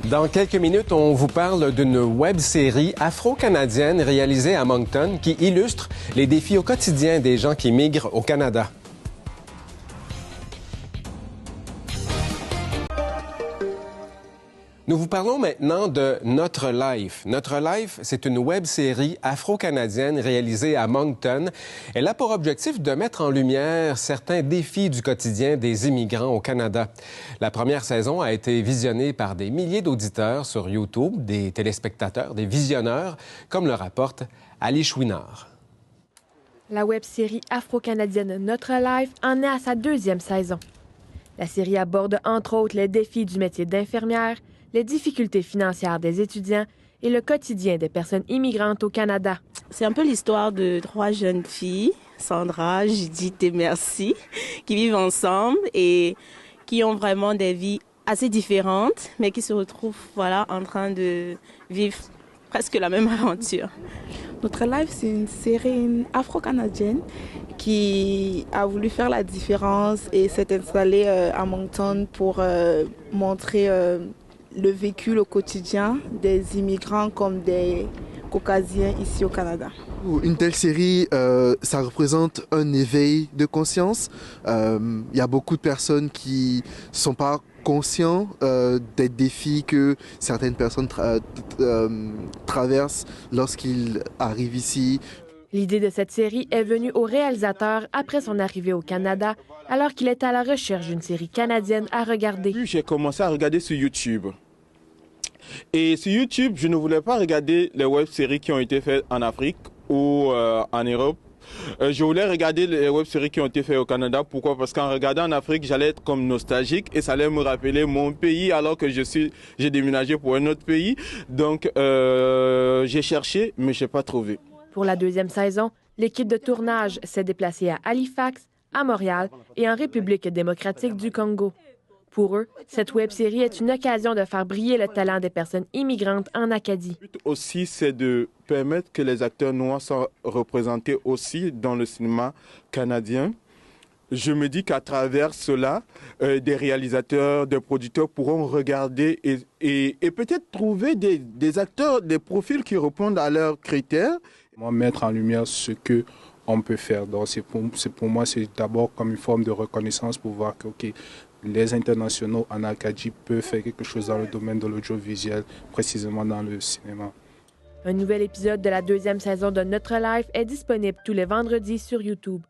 Dans quelques minutes, on vous parle d'une web-série afro-canadienne réalisée à Moncton qui illustre les défis au quotidien des gens qui migrent au Canada. Nous vous parlons maintenant de Notre Life. Notre Life, c'est une web-série afro-canadienne réalisée à Moncton. Elle a pour objectif de mettre en lumière certains défis du quotidien des immigrants au Canada. La première saison a été visionnée par des milliers d'auditeurs sur YouTube, des téléspectateurs, des visionneurs, comme le rapporte Ali Chouinard. La web-série afro-canadienne Notre Life en est à sa deuxième saison. La série aborde entre autres les défis du métier d'infirmière, les difficultés financières des étudiants et le quotidien des personnes immigrantes au Canada. C'est un peu l'histoire de trois jeunes filles, Sandra, Judith et Merci, qui vivent ensemble et qui ont vraiment des vies assez différentes, mais qui se retrouvent en train de vivre presque la même aventure. Notre Life, c'est une série afro-canadienne qui a voulu faire la différence et s'est installée à Moncton pour montrer le vécu au quotidien des immigrants comme des caucasiens ici au Canada. Une telle série, ça représente un éveil de conscience. Il y a beaucoup de personnes qui ne sont pas conscients des défis que certaines personnes traversent lorsqu'ils arrivent ici. L'idée de cette série est venue au réalisateur après son arrivée au Canada, alors qu'il était à la recherche d'une série canadienne à regarder. J'ai commencé à regarder sur YouTube. Et sur YouTube, je ne voulais pas regarder les web-séries qui ont été faites en Afrique ou en Europe. Je voulais regarder les web-séries qui ont été faites au Canada. Pourquoi? Parce qu'en regardant en Afrique, j'allais être comme nostalgique et ça allait me rappeler mon pays alors que j'ai déménagé pour un autre pays. Donc, j'ai cherché, mais je n'ai pas trouvé. Pour la deuxième saison, l'équipe de tournage s'est déplacée à Halifax, à Montréal et en République démocratique du Congo. Pour eux, cette web-série est une occasion de faire briller le talent des personnes immigrantes en Acadie. Le but aussi, c'est de permettre que les acteurs noirs soient représentés aussi dans le cinéma canadien. Je me dis qu'à travers cela, des réalisateurs, des producteurs pourront regarder et peut-être trouver des acteurs, des profils qui répondent à leurs critères. Mettre en lumière ce qu'on peut faire. Donc pour moi, c'est d'abord comme une forme de reconnaissance pour voir que les internationaux en Acadie peuvent faire quelque chose dans le domaine de l'audiovisuel, précisément dans le cinéma. Un nouvel épisode de la deuxième saison de Notre Life est disponible tous les vendredis sur YouTube.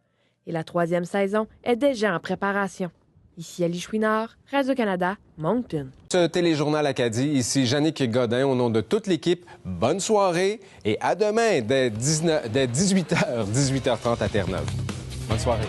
Et la troisième saison est déjà en préparation. Ici Ali Chouinard, Radio-Canada, Moncton. Ce téléjournal Acadie, ici Jannick Godin, au nom de toute l'équipe, bonne soirée et à demain dès 18h30 à Terre-Neuve. Bonne soirée.